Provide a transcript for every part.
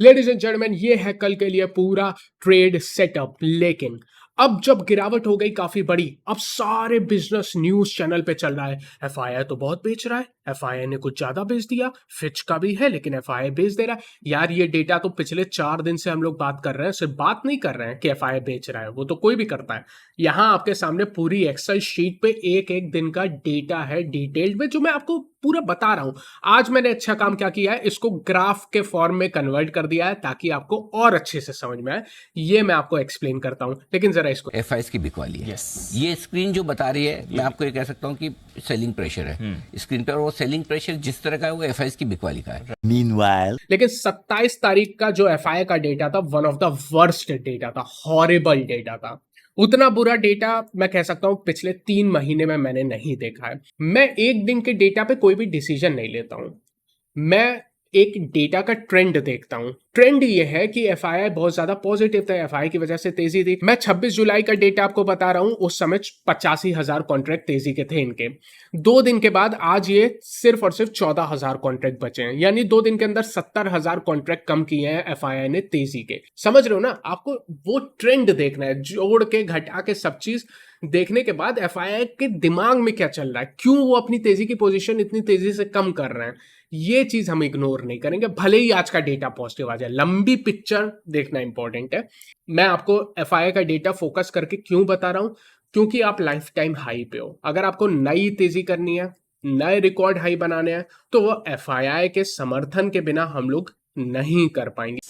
Ladies and gentleman, ये है कल के लिए पूरा ट्रेड सेटअप। लेकिन अब जब गिरावट हो गई काफी बड़ी, अब सारे बिजनेस न्यूज चैनल पे चल रहा है एफआईआई तो बहुत बेच रहा है, एफआईआई ने कुछ ज्यादा बेच दिया, फिच का भी है लेकिन एफआईआई बेच दे रहा है। यार ये डेटा तो पिछले 4 दिन से हम लोग बात कर रहे हैं, सिर्फ बात नहीं कर रहे हैं कि एफआईआई बेच रहा है, वो तो कोई भी करता है। यहाँ आपके सामने पूरी एक्सेल शीट पे एक एक दिन का डेटा है डिटेल्ड में, जो मैं आपको पूरा बता रहा हूं। आज मैंने अच्छा काम क्या किया है, इसको ग्राफ के फॉर्म में कन्वर्ट कर दिया है ताकि आपको और अच्छे से समझ में आए। ये मैं आपको एक्सप्लेन करता हूं, लेकिन जरा इसको एफआईएस की बिकवाली है। Yes. ये स्क्रीन जो बता रही है, मैं आपको ये कह सकता हूँ कि सेलिंग प्रेशर है स्क्रीन पर, और वो सेलिंग प्रेशर जिस तरह का है वो एफआईएस की बिकवाली का है। Meanwhile, लेकिन 27 तारीख का जो एफआईआई का डेटा था, one of the worst data था, हॉरिबल डेटा था। उतना बुरा डेटा मैं कह सकता हूं पिछले 3 महीने में मैंने नहीं देखा है। मैं एक दिन के डेटा पे कोई भी डिसीजन नहीं लेता हूं, मैं एक डेटा का ट्रेंड देखता हूं। ट्रेंड ये है कि एफआईआई बहुत ज्यादा पॉजिटिव था, एफआईआई की वजह से तेजी थी। मैं 26 जुलाई का डेटा आपको बता रहा हूं, उस समय 85,000 कॉन्ट्रैक्ट तेजी के थे इनके। 2 दिन के बाद आज ये सिर्फ और सिर्फ 14,000 कॉन्ट्रैक्ट बचे हैं, यानी 2 दिन के अंदर 70,000 कॉन्ट्रैक्ट कम किए हैं एफआईआई ने तेजी के। समझ रहे हो ना? आपको वो ट्रेंड देखना है, जोड़ के घटा के सब चीज देखने के बाद एफआईआई के दिमाग में क्या चल रहा है, क्यों वो अपनी तेजी की पोजीशन इतनी तेजी से कम कर रहे हैं, ये चीज हम इग्नोर नहीं करेंगे, भले ही आज का डेटा पॉजिटिव आ जाए। लंबी पिक्चर देखना इंपॉर्टेंट है। मैं आपको एफआईआई का डेटा फोकस करके क्यों बता रहा हूं, क्योंकि आप लाइफ टाइम हाई पे हो। अगर आपको नई तेजी करनी है, नए रिकॉर्ड हाई बनाने हैं, तो वो एफआईआई के समर्थन के बिना हम लोग नहीं कर पाएंगे।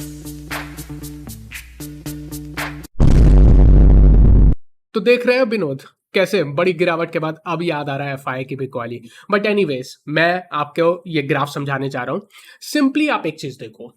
तो देख रहे हैं विनोद, कैसे बड़ी गिरावट के बाद अब याद आ रहा है एफआईआई की बिकवाली। बट एनीवेज, मैं आपको ये ग्राफ समझाने जा रहा हूं। सिंपली आप एक चीज देखो,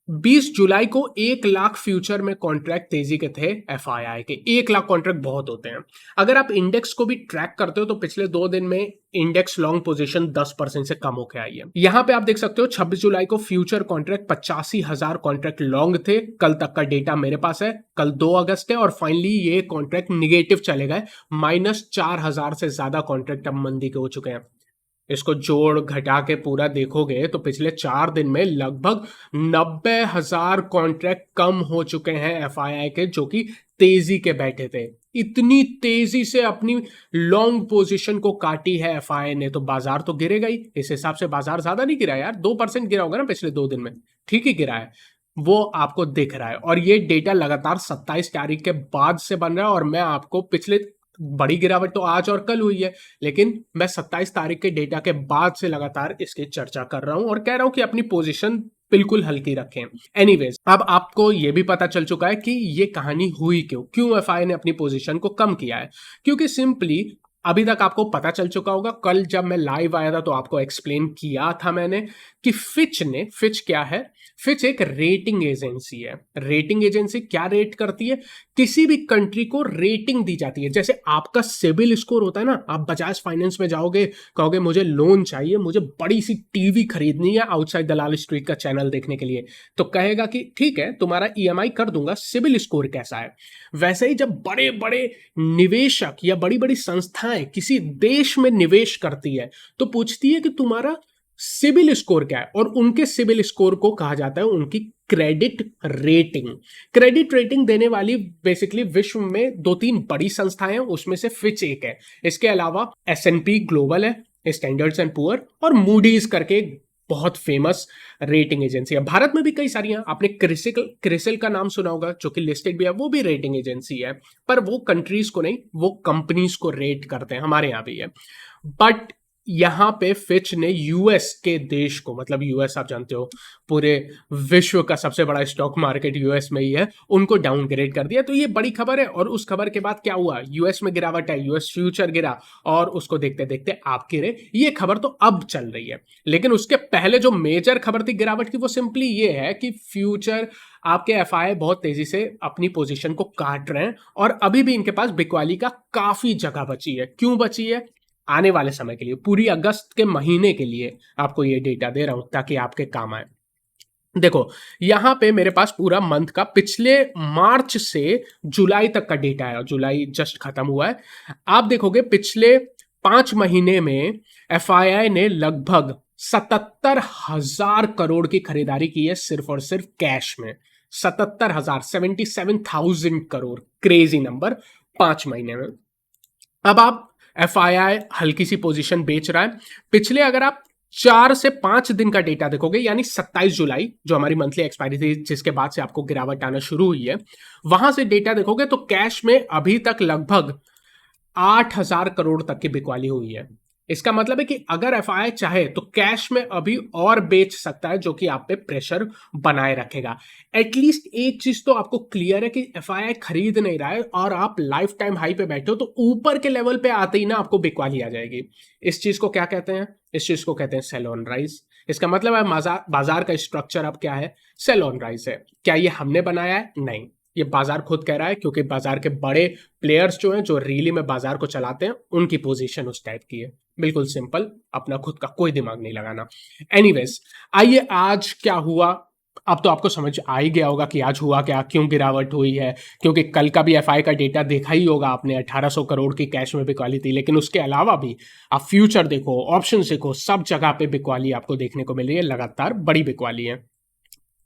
20 जुलाई को 1 लाख फ्यूचर में कॉन्ट्रैक्ट तेजी के थे एफआईआई के। 1 लाख कॉन्ट्रैक्ट बहुत होते हैं। अगर आप इंडेक्स को भी ट्रैक करते हो तो पिछले 2 दिन में इंडेक्स लॉन्ग पोजीशन 10% से कम होकर आई है। यहां पे आप देख सकते हो 26 जुलाई को फ्यूचर कॉन्ट्रैक्ट 85,000 कॉन्ट्रैक्ट लॉन्ग थे। कल तक का डेटा मेरे पास है, कल 2 अगस्त है, और फाइनली ये कॉन्ट्रैक्ट निगेटिव चले गए। -4,000 से ज्यादा कॉन्ट्रैक्ट अब मंदी के हो चुके हैं। इसको जोड़ घटा के पूरा देखोगे तो पिछले 4 दिन में लगभग 90,000 कॉन्ट्रैक्ट कम हो चुके हैं एफआईआई के, जो कि तेजी के बैठे थे। इतनी तेजी से अपनी लॉन्ग पोजीशन को काटी है एफआईआई ने, तो बाजार तो गिरेगा ही। इस हिसाब से बाजार ज्यादा नहीं गिरा यार, 2% गिरा होगा ना पिछले 2 दिन में, ठीक ही गिरा है, वो आपको दिख रहा है। और ये डेटा लगातार 27 तारीख के बाद से बन रहा है, और मैं आपको पिछले बड़ी गिरावट तो आज और कल हुई है, लेकिन मैं 27 तारीख के डेटा के बाद से लगातार इसकी चर्चा कर रहा हूं और कह रहा हूं कि अपनी पोजीशन बिल्कुल हल्की रखें। एनीवेज, अब आपको यह भी पता चल चुका है कि ये कहानी हुई क्यों एफआईआई ने अपनी पोजीशन को कम किया है। क्योंकि सिंपली अभी तक आपको पता चल चुका होगा, कल जब मैं लाइव आया था तो आपको एक्सप्लेन किया था मैंने कि फिच क्या है। फिच एक रेटिंग एजेंसी है। रेटिंग एजेंसी क्या रेट करती है? किसी भी कंट्री को रेटिंग दी जाती है। जैसे आपका सिबिल स्कोर होता है ना, आप बजाज फाइनेंस में जाओगे, कहोगे मुझे लोन चाहिए, मुझे बड़ी सी टीवी खरीदनी है आउटसाइड दलाल स्ट्रीट का चैनल देखने के लिए, तो कहेगा कि ठीक है तुम्हारा ईएमआई कर दूंगा, सिबिल स्कोर कैसा है। वैसे ही जब बड़े बड़े निवेशक या बड़ी बड़ी संस्थाएं किसी देश में निवेश करती है तो पूछती है कि तुम्हारा सिबिल स्कोर क्या है, और उनके सिबिल स्कोर को कहा जाता है उनकी क्रेडिट रेटिंग। क्रेडिट रेटिंग देने वाली बेसिकली विश्व में 2-3 बड़ी संस्थाएं हैं, उसमें से फिच एक है। इसके अलावा एस&पी ग्लोबल है, स्टैंडर्ड्स एंड पुअर, और मूडीज करके एक बहुत फेमस रेटिंग एजेंसी है। भारत में भी कई सारी हैं, आपने क्रिसिल का नाम सुना होगा, जो कि लिस्टेड भी है, वो भी रेटिंग एजेंसी है, पर वो कंट्रीज को नहीं, वो कंपनीज को रेट करते हैं। हमारे यहाँ भी है, बट यहां पे फिच ने यूएस के देश को, मतलब यूएस आप जानते हो पूरे विश्व का सबसे बड़ा स्टॉक मार्केट यूएस में ही है, उनको डाउनग्रेड कर दिया। तो ये बड़ी खबर है, और उस खबर के बाद क्या हुआ, यूएस में गिरावट है, यूएस फ्यूचर गिरा, और उसको देखते देखते आप गिरे। ये खबर तो अब चल रही है, लेकिन उसके पहले जो मेजर खबर थी गिरावट की, वो सिंपली ये है कि फ्यूचर आपके एफआईआई बहुत तेजी से अपनी पोजीशन को काट रहे हैं, और अभी भी इनके पास बिकवाली का काफी जगह बची है। क्यों बची है? आने वाले समय के लिए, पूरी अगस्त के महीने के लिए आपको ये डेटा दे रहा हूं ताकि आपके काम आए। देखो, यहां पे मेरे पास पूरा मंथ का पिछले मार्च से जुलाई तक का डेटा है, जुलाई जस्ट खत्म हुआ है। आप देखोगे पिछले 5 महीने में एफआईआई ने लगभग 77,000 करोड़ की खरीदारी की है सिर्फ और सिर्फ कैश में। 77,000, 77,000 करोड़, क्रेजी नंबर 5 महीने में। अब आप एफआईआई हल्की सी पोजीशन बेच रहा है। पिछले अगर आप 4 से 5 दिन का डेटा देखोगे, यानी 27 जुलाई जो हमारी मंथली एक्सपायरी थी, जिसके बाद से आपको गिरावट आना शुरू हुई है, वहां से डेटा देखोगे तो कैश में अभी तक लगभग 8,000 करोड़ तक की बिकवाली हुई है। इसका मतलब है कि अगर एफआईआई चाहे तो कैश में अभी और बेच सकता है, जो कि आप पे प्रेशर बनाए रखेगा। एटलीस्ट एक चीज तो आपको क्लियर है कि एफआईआई खरीद नहीं रहा है और आप लाइफ टाइम हाई पे बैठे हो, तो ऊपर के लेवल पे आते ही ना आपको बिकवाली आ जाएगी। इस चीज को क्या कहते हैं? इस चीज को कहते हैं सेल ऑन राइज। इसका मतलब है बाजार का स्ट्रक्चर अब क्या है? सेल ऑन राइज है। क्या ये हमने बनाया है? नहीं, ये बाजार खुद कह रहा है, क्योंकि बाजार के बड़े प्लेयर्स जो हैं, जो रियली में बाजार को चलाते हैं, उनकी पोजीशन उस टाइप की है। बिल्कुल सिंपल, अपना खुद का कोई दिमाग नहीं लगाना। एनीवेज, आइए आज क्या हुआ। अब तो आपको समझ आ ही गया होगा कि आज हुआ क्या, क्यों गिरावट हुई है। क्योंकि कल का भी एफआई का डेटा देखा ही होगा आपने, 1800 करोड़ की कैश में बिकवाली थी। लेकिन उसके अलावा भी आप फ्यूचर देखो, ऑप्शन देखो, सब जगह पे बिकवाली आपको देखने को मिल रही है, लगातार बड़ी बिकवाली है।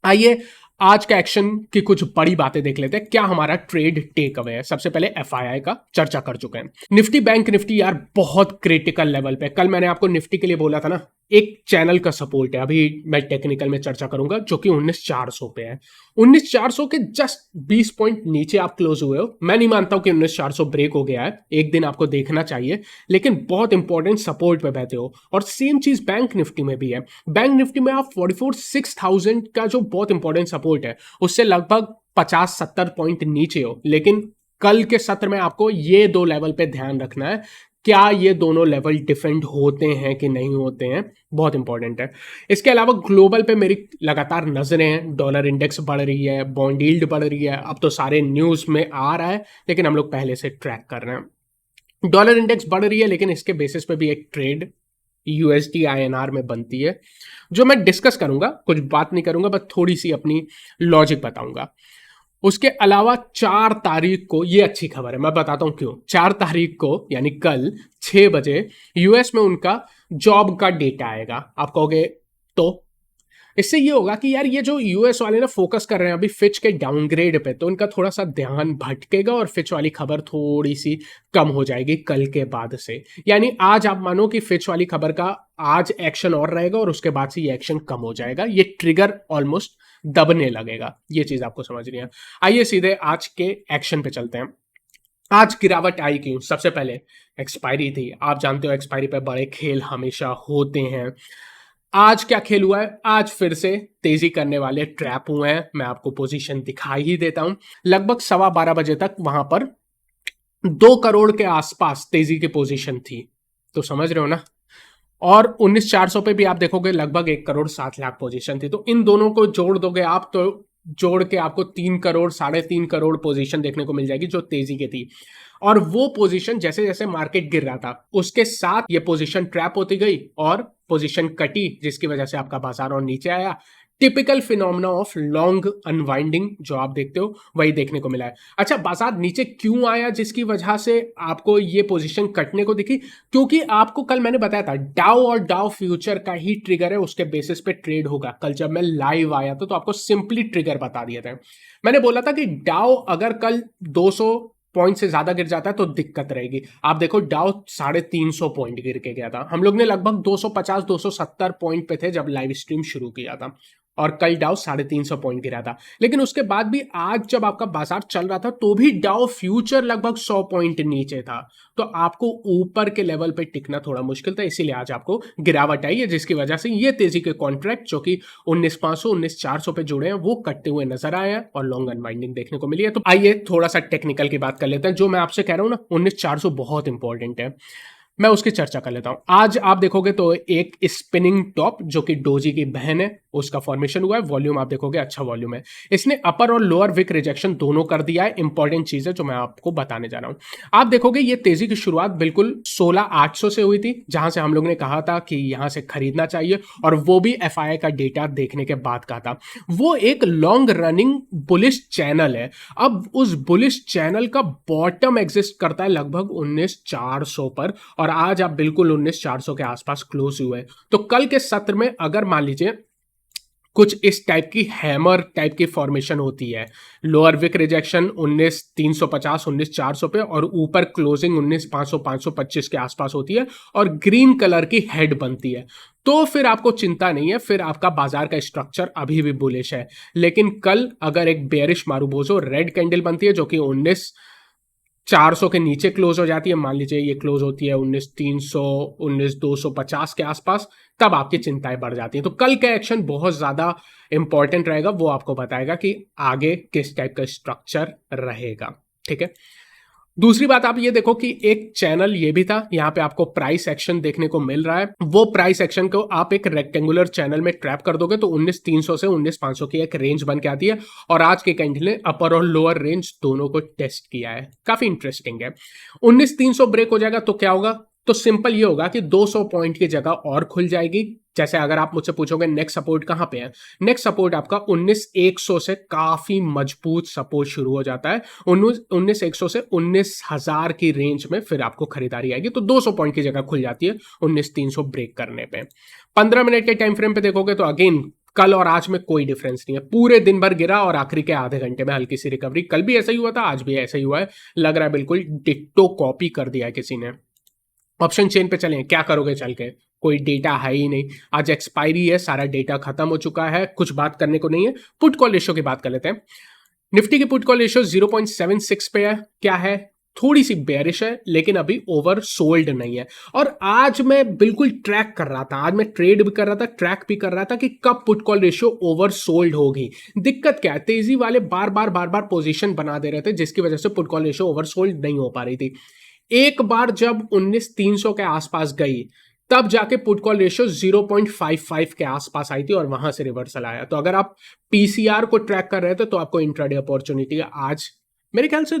आइए आज का एक्शन की कुछ बड़ी बातें देख लेते हैं। क्या हमारा ट्रेड टेक अवे है? सबसे पहले एफआईआई का चर्चा कर चुके हैं। निफ्टी बैंक निफ्टी यार बहुत क्रिटिकल लेवल पे। कल मैंने आपको निफ्टी के लिए बोला था ना, एक चैनल का सपोर्ट है, अभी मैं टेक्निकल में चर्चा करूंगा, जो कि 19,400 पे है। 19,400 के जस्ट 20 पॉइंट नीचे आप क्लोज हुए हो। मैं नहीं मानता हूं कि 19,400 ब्रेक हो गया है, एक दिन आपको देखना चाहिए, लेकिन बहुत इंपॉर्टेंट सपोर्ट पे बैठे हो। और सेम चीज बैंक निफ्टी में भी है। बैंक निफ्टी में आप 44,600 का जो बहुत इंपॉर्टेंट सपोर्ट है, उससे लगभग 50-70 पॉइंट नीचे हो। लेकिन कल के सत्र में आपको ये दो लेवल पे ध्यान रखना है, क्या ये दोनों लेवल डिफेंड होते हैं कि नहीं होते हैं, बहुत इंपॉर्टेंट है। इसके अलावा ग्लोबल पे मेरी लगातार नजरें हैं। डॉलर इंडेक्स बढ़ रही है, बॉन्ड यील्ड बढ़ रही है, अब तो सारे न्यूज में आ रहा है, लेकिन हम लोग पहले से ट्रैक कर रहे हैं। डॉलर इंडेक्स बढ़ रही है, लेकिन इसके बेसिस पे भी एक ट्रेड यूएसडी आईएनआर में बनती है, जो मैं डिस्कस करूंगा, कुछ बात नहीं करूंगा, बस थोड़ी सी अपनी लॉजिक बताऊंगा। उसके अलावा 4 तारीख को, ये अच्छी खबर है, मैं बताता हूं क्यों। 4 तारीख को यानी कल 6 बजे यूएस में उनका जॉब का डेटा आएगा। आप कहोगे तो इससे ये होगा कि यार ये जो यूएस वाले ना फोकस कर रहे हैं अभी फिच के डाउनग्रेड पे, तो इनका थोड़ा सा ध्यान भटकेगा और फिच वाली खबर थोड़ी सी कम हो जाएगी कल के बाद से। यानी आज आप मानो कि फिच वाली खबर का आज एक्शन और रहेगा और उसके बाद से ये एक्शन कम हो जाएगा, ये ट्रिगर ऑलमोस्ट दबने लगेगा। ये चीज आपको समझनी है। आइए सीधे आज के एक्शन पे चलते हैं। आज गिरावट आई क्यों? सबसे पहले एक्सपायरी थी। आप जानते हो एक्सपायरी पे बड़े खेल हमेशा होते हैं। आज क्या खेल हुआ है? आज फिर से तेजी करने वाले ट्रैप हुए हैं। मैं आपको पोजीशन दिखाई ही देता हूं। लगभग 12:15 बजे तक वहां पर 2 करोड़ के आसपास तेजी की पोजीशन थी, तो समझ रहे हो ना। और 19,400 पे भी आप देखोगे लगभग 1,07,00,000 पोजीशन थी। तो इन दोनों को जोड़ दोगे आप, तो जोड़ के आपको 3 करोड़ 3.5 करोड़ पोजीशन देखने को मिल जाएगी, जो तेजी की थी। और वो पोजीशन जैसे जैसे मार्केट गिर रहा था, उसके साथ ये पोजीशन ट्रैप होती गई और पोजीशन कटी, जिसकी वजह से आपका बाजार और नीचे आया। Typical phenomena of long unwinding जो आप देखते हो, वही देखने को मिला है। अच्छा, बाजार नीचे क्यों आया जिसकी वजह से आपको ये पोजीशन कटने को दिखी? क्योंकि आपको कल मैंने बताया था डाउ और डाउ फ्यूचर का ही ट्रिगर है, उसके बेसिस पे ट्रेड होगा। कल जब मैं लाइव आया था तो आपको सिंपली ट्रिगर बता दिया था। मैंने बोला था कि डाउ अगर कल 200 पॉइंट से ज्यादा गिर जाता है तो दिक्कत रहेगी। आप देखो डाउ 350 पॉइंट गिर के गया था। हम लोग ने लगभग 250-270 पॉइंट पे थे जब लाइव स्ट्रीम शुरू किया था, और कल डाउ 350 पॉइंट गिरा था। लेकिन उसके बाद भी आज जब आपका बाजार चल रहा था तो भी डाउ फ्यूचर लगभग 100 पॉइंट नीचे था। तो आपको ऊपर के लेवल पे टिकना थोड़ा मुश्किल था, इसीलिए आज आपको गिरावट आई है, जिसकी वजह से ये तेजी के कॉन्ट्रैक्ट जो कि 19,500 19,400 पे जुड़े हैं वो कटते हुए नजर आए हैं और लॉन्ग अनवाइंडिंग देखने को मिली है। तो आइए थोड़ा सा टेक्निकल की बात कर लेते हैं। जो मैं आपसे कह रहा हूं ना, 19,400 बहुत इंपॉर्टेंट है, मैं उसकी चर्चा कर लेता हूं। आज आप देखोगे तो एक स्पिनिंग टॉप जो कि डोजी की बहन है, उसका फॉर्मेशन हुआ है। वॉल्यूम आप देखोगे अच्छा वॉल्यूम है। इसने अपर और लोअर विक रिजेक्शन दोनों कर दिया है। इंपॉर्टेंट चीज है जो मैं आपको बताने जा रहा हूं। आप देखोगे ये तेजी की शुरुआत बिल्कुल 16,800 से हुई थी, जहां से हम लोग ने कहा था कि यहां से खरीदना चाहिए, और वो भी एफआईआई का डेटा देखने के बाद कहा था। वो एक लॉन्ग रनिंग बुलिश चैनल है। अब उस बुलिश चैनल का बॉटम एग्जिस्ट करता है लगभग 19,400 पर, और आज आप बिल्कुल 19,400 के आसपास क्लोज हुए। तो कल के सत्र में अगर मान लीजिए कुछ इस टाइप की हैमर टाइप की फॉर्मेशन होती है, लोअर विक रिजेक्शन 19,350 19,400 पे, और ऊपर क्लोजिंग 19,500 525 के आसपास होती है, और ग्रीन कलर की हेड बनती है, तो फिर आपको चिंता नहीं है, फिर आपका बाजार का स्ट्रक्चर अभी भी बुलिश है। लेकिन कल अगर एक बेरिश मारूबोजो रेड कैंडल बनती है जो कि 19,400 के नीचे क्लोज हो जाती है, मान लीजिए ये क्लोज होती है 19,300 19,250 के आसपास, तब आपकी चिंताएं बढ़ जाती हैं। तो कल का एक्शन बहुत ज्यादा इंपॉर्टेंट रहेगा, वो आपको बताएगा कि आगे किस टाइप का स्ट्रक्चर रहेगा। ठीक है। दूसरी बात आप ये देखो कि एक चैनल ये भी था, यहां पे आपको प्राइस एक्शन देखने को मिल रहा है। वो प्राइस एक्शन को आप एक रेक्टेंगुलर चैनल में ट्रैप कर दोगे तो 19,300 से 19,500 की एक रेंज बन के आती है, और आज के कैंडल ने अपर और लोअर रेंज दोनों को टेस्ट किया है। काफी इंटरेस्टिंग है। 19,300 ब्रेक हो जाएगा तो क्या होगा? तो सिंपल ये होगा कि 200 पॉइंट की जगह और खुल जाएगी। जैसे अगर आप मुझसे पूछोगे नेक्स्ट सपोर्ट कहां पे है, नेक्स्ट सपोर्ट आपका 19,100 से काफी मजबूत सपोर्ट शुरू हो जाता है। 19,100 से 19,000 की रेंज में फिर आपको खरीदारी आएगी, तो 200 पॉइंट की जगह खुल जाती है 19,300 ब्रेक करने पे। 15 मिनट के टाइम फ्रेम पे देखोगे तो अगेन कल और आज में कोई डिफरेंस नहीं है। पूरे दिन भर गिरा और आखिरी के आधे घंटे में हल्की सी रिकवरी। कल भी ऐसा ही हुआ था, आज भी ऐसा ही हुआ है। लग रहा है बिल्कुल डिट्टो कॉपी कर दिया है किसी ने। ऑप्शन चेन पे चलें, क्या करोगे चल के? कोई डेटा है ही नहीं, आज एक्सपायरी है, सारा डेटा खत्म हो चुका है, कुछ बात करने को नहीं है। पुट कॉल रेशियो की बात कर लेते हैं। निफ्टी की पुट कॉल रेशियो 0.76 पे है। क्या है? थोड़ी सी बेरिश है, लेकिन अभी ओवर सोल्ड नहीं है। और आज मैं बिल्कुल ट्रैक कर रहा था, आज मैं ट्रेड भी कर रहा था, ट्रैक भी कर रहा था कि कब put call ratio over sold होगी। दिक्कत क्या है? तेजी वाले बार बार पोजीशन बना दे रहे थे, जिसकी वजह से put call ratio over sold नहीं हो पा रही थी। एक बार जब 19,300 के आसपास गई, तब जाके पुट कॉल रेशियो 0.55 के आसपास आई थी, और वहां से रिवर्सल आया। तो अगर आप पीसीआर को ट्रैक कर रहे थे तो आपको इंट्राडे अपॉर्चुनिटी आज मेरे ख्याल से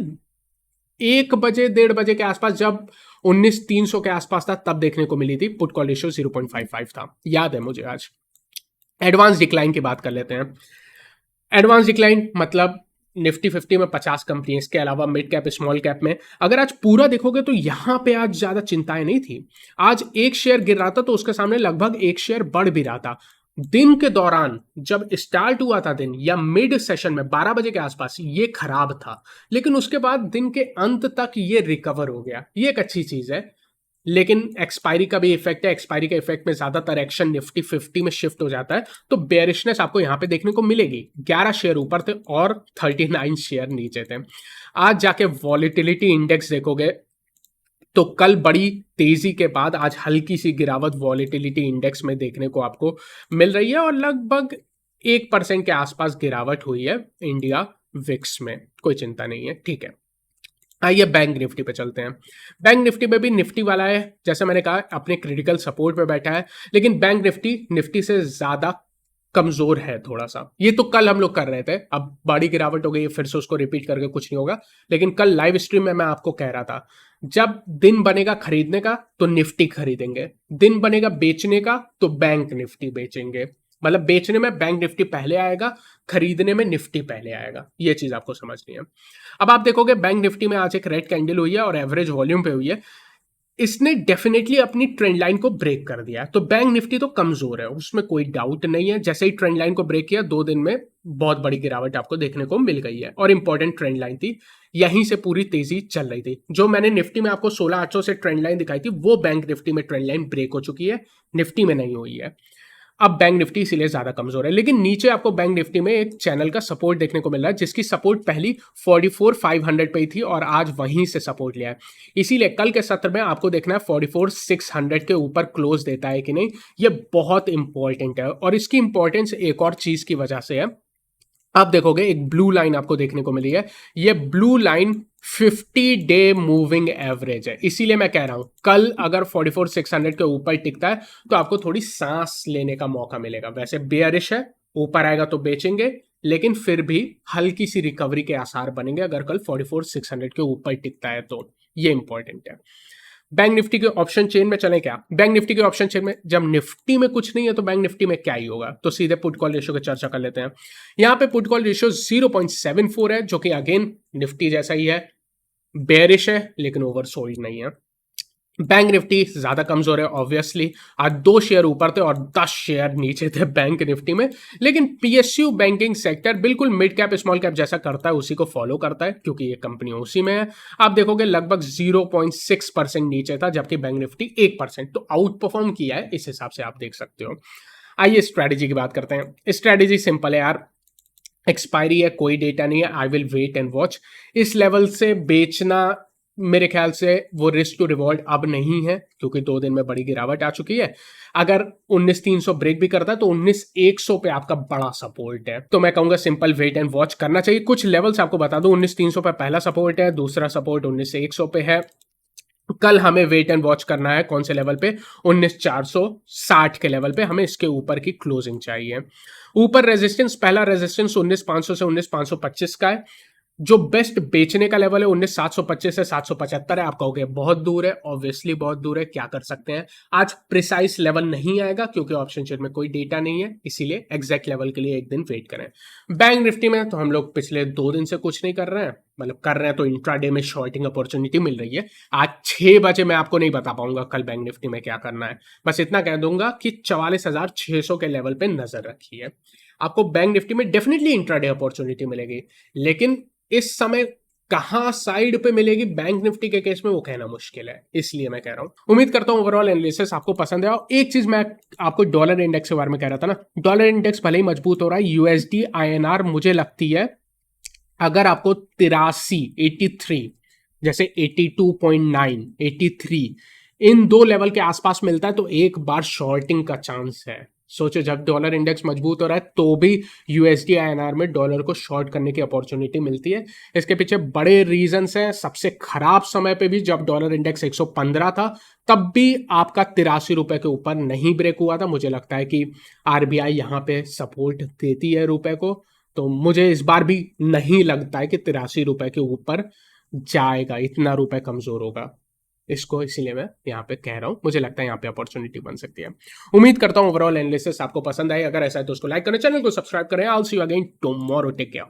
1 बजे 1:30 बजे के आसपास, जब 19,300 के आसपास था, तब देखने को मिली थी। पुट कॉल रेशियो 0.55 था, याद है मुझे आज। एडवांस डिक्लाइन की बात कर लेते हैं। एडवांस डिक्लाइन मतलब निफ्टी 50 में 50 कंपनी, इसके अलावा मिड कैप स्मॉल कैप में अगर आज पूरा देखोगे तो यहां पे आज ज्यादा चिंताएं नहीं थी। आज एक शेयर गिर रहा था तो उसके सामने लगभग एक शेयर बढ़ भी रहा था। दिन के दौरान जब स्टार्ट हुआ था दिन, या मिड सेशन में 12 बजे के आसपास, ये खराब था, लेकिन उसके बाद दिन के अंत तक ये रिकवर हो गया। ये एक अच्छी चीज है। लेकिन एक्सपायरी का भी इफेक्ट है। एक्सपायरी के इफेक्ट में ज्यादातर एक्शन निफ्टी 50 में शिफ्ट हो जाता है, तो बेरिशनेस आपको यहां पे देखने को मिलेगी। 11 शेयर ऊपर थे और 39 शेयर नीचे थे। आज जाके वॉलेटिलिटी इंडेक्स देखोगे तो कल बड़ी तेजी के बाद आज हल्की सी गिरावट वॉलेटिलिटी इंडेक्स में देखने को आपको मिल रही है, और लगभग 1% के आसपास गिरावट हुई है इंडिया विक्स में। कोई चिंता नहीं है, ठीक है। आइए बैंक निफ्टी पे चलते हैं। बैंक निफ्टी में भी निफ्टी वाला है, जैसे मैंने कहा, अपने क्रिटिकल सपोर्ट पे बैठा है, लेकिन बैंक निफ्टी से ज्यादा कमजोर है थोड़ा सा। ये तो कल हम लोग कर रहे थे, अब बड़ी गिरावट हो गई, फिर से उसको रिपीट करके कुछ नहीं होगा। लेकिन कल लाइव स्ट्रीम में मैं आपको कह रहा था, जब दिन बनेगा खरीदने का तो निफ्टी खरीदेंगे, दिन बनेगा बेचने का तो बैंक निफ्टी बेचेंगे। मतलब बेचने में बैंक निफ्टी पहले आएगा, खरीदने में निफ्टी पहले आएगा। ये चीज आपको समझनी है। अब आप देखोगे बैंक निफ्टी में आज एक रेड कैंडल हुई है और एवरेज वॉल्यूम पे हुई है। इसने डेफिनेटली अपनी ट्रेंड लाइन को ब्रेक कर दिया है, तो बैंक निफ्टी तो कमजोर है, उसमें कोई डाउट नहीं है। जैसे ही ट्रेंड लाइन को ब्रेक किया, 2 दिन में बहुत बड़ी गिरावट आपको देखने को मिल गई है, और इंपॉर्टेंट ट्रेंड लाइन थी, यहीं से पूरी तेजी चल रही थी। जो मैंने निफ्टी में आपको 16,800 से ट्रेंड लाइन दिखाई थी, वो बैंक निफ्टी में ट्रेंड लाइन ब्रेक हो चुकी है, निफ्टी में नहीं हुई है। अब बैंक निफ्टी इसीलिए ज्यादा कमजोर है। लेकिन नीचे आपको बैंक निफ्टी में एक चैनल का सपोर्ट देखने को मिल रहा है, जिसकी सपोर्ट पहली 44,500 पे ही थी और आज वहीं से सपोर्ट लिया है। इसीलिए कल के सत्र में आपको देखना है 44,600 के ऊपर क्लोज देता है कि नहीं। ये बहुत इंपॉर्टेंट है, और इसकी इंपॉर्टेंस एक और चीज की वजह से है। आप देखोगे एक ब्लू लाइन आपको देखने को मिली है, ये blue line 50 day moving average है। इसीलिए मैं कह रहा हूं कल अगर 44,600 के ऊपर टिकता है तो आपको थोड़ी सांस लेने का मौका मिलेगा। वैसे बेयरिश है, ऊपर आएगा तो बेचेंगे, लेकिन फिर भी हल्की सी रिकवरी के आसार बनेंगे अगर कल 44,600 के ऊपर टिकता है तो। ये इंपॉर्टेंट है। बैंक निफ्टी के ऑप्शन चेन में चलें क्या? बैंक निफ्टी के ऑप्शन चेन में जब निफ्टी में कुछ नहीं है तो बैंक निफ्टी में क्या ही होगा, तो सीधे पुट कॉल रेशियो की चर्चा कर लेते हैं। यहां पे पुट कॉल रेशियो 0.74 है, जो कि अगेन निफ्टी जैसा ही है, बेयरिश है लेकिन ओवरसोल्ड नहीं है। बैंक निफ्टी ज्यादा कमजोर है ऑब्वियसली, आज 2 शेयर ऊपर थे और 10 शेयर नीचे थे बैंक निफ्टी में, लेकिन पीएसयू बैंकिंग सेक्टर बिल्कुल मिड कैप स्मॉल कैप जैसा करता है, उसी को फॉलो करता है क्योंकि ये कंपनी उसी में है। आप देखोगे लगभग 0.6% नीचे था, जबकि बैंक निफ्टी 1%, तो आउट परफॉर्म किया है, इस हिसाब से आप देख सकते हो। आइए स्ट्रैटेजी की बात करते हैं। स्ट्रैटेजी सिंपल है यार, एक्सपायरी है, कोई डेटा नहीं है, I will wait and watch. इस लेवल से बेचना मेरे ख्याल से वो रिस्क टू रिवॉर्ड अब नहीं है, क्योंकि 2 दिन में बड़ी गिरावट आ चुकी है। अगर 19,300 ब्रेक भी करता है तो 19,100 पे आपका बड़ा सपोर्ट है, तो मैं कहूंगा सिंपल वेट एंड वॉच करना चाहिए। कुछ लेवल्स आपको बता दूं, 19,300 पे पहला सपोर्ट है, दूसरा सपोर्ट 19,100 पे है। कल हमें वेट एंड वॉच करना है कौन से लेवल पे, 19,460 के लेवल पे, हमें इसके ऊपर की क्लोजिंग चाहिए। ऊपर रेजिस्टेंस, पहला रेजिस्टेंस 19,500 से 19,525 का है। जो बेस्ट बेचने का लेवल है 19,725 से 775 है। आप कहोगे बहुत दूर है, ऑब्वियसली बहुत दूर है, क्या कर सकते हैं। आज प्रिसाइज लेवल नहीं आएगा क्योंकि ऑप्शन चेन में कोई डेटा नहीं है, इसीलिए एग्जैक्ट लेवल के लिए एक दिन वेट करें। बैंक निफ्टी में तो हम लोग पिछले 2 दिन से कुछ नहीं कर रहे हैं, मतलब कर रहे हैं तो इंट्राडे में शॉर्टिंग अपॉर्चुनिटी मिल रही है। आज 6 बजे मैं आपको नहीं बता पाऊंगा कल बैंक निफ्टी में क्या करना है, बस इतना कह दूंगा कि 44,600 के लेवल पे नजर रखिए। आपको बैंक निफ्टी में डेफिनेटली इंट्राडे अपॉर्चुनिटी मिलेगी, लेकिन इस समय कहां साइड पे मिलेगी बैंक निफ्टी के केस में वो कहना मुश्किल है, इसलिए मैं कह रहा हूं। उम्मीद करता हूं ओवरऑल एनालिसिस आपको पसंद है। एक चीज मैं आपको डॉलर इंडेक्स के बारे में कह रहा था ना, डॉलर इंडेक्स भले ही मजबूत हो रहा है, यूएसडी आईएनआर मुझे लगती है अगर आपको 83 जैसे 82.9 83 इन 2 लेवल के आसपास मिलता है तो एक बार शॉर्टिंग का चांस है। सोचो जब डॉलर इंडेक्स मजबूत हो रहा है तो भी यूएसडी आईएनआर में डॉलर को शॉर्ट करने की अपॉर्चुनिटी मिलती है। इसके पीछे बड़े रीजंस हैं। सबसे खराब समय पे भी जब डॉलर इंडेक्स 115 था तब भी आपका 83 रुपए के ऊपर नहीं ब्रेक हुआ था। मुझे लगता है कि आरबीआई यहाँ पे सपोर्ट देती है रुपए को, तो मुझे इस बार भी नहीं लगता है कि 83 रुपए के ऊपर जाएगा, इतना रुपए कमजोर होगा इसको, इसीलिए मैं यहाँ पे कह रहा हूँ मुझे लगता है यहाँ पे अपॉर्चुनिटी बन सकती है। उम्मीद करता हूँ ओवरऑल एनालिसिस आपको पसंद आए, अगर ऐसा है तो उसको लाइक करें, चैनल को सब्सक्राइब करें। I will see you again tomorrow, take care.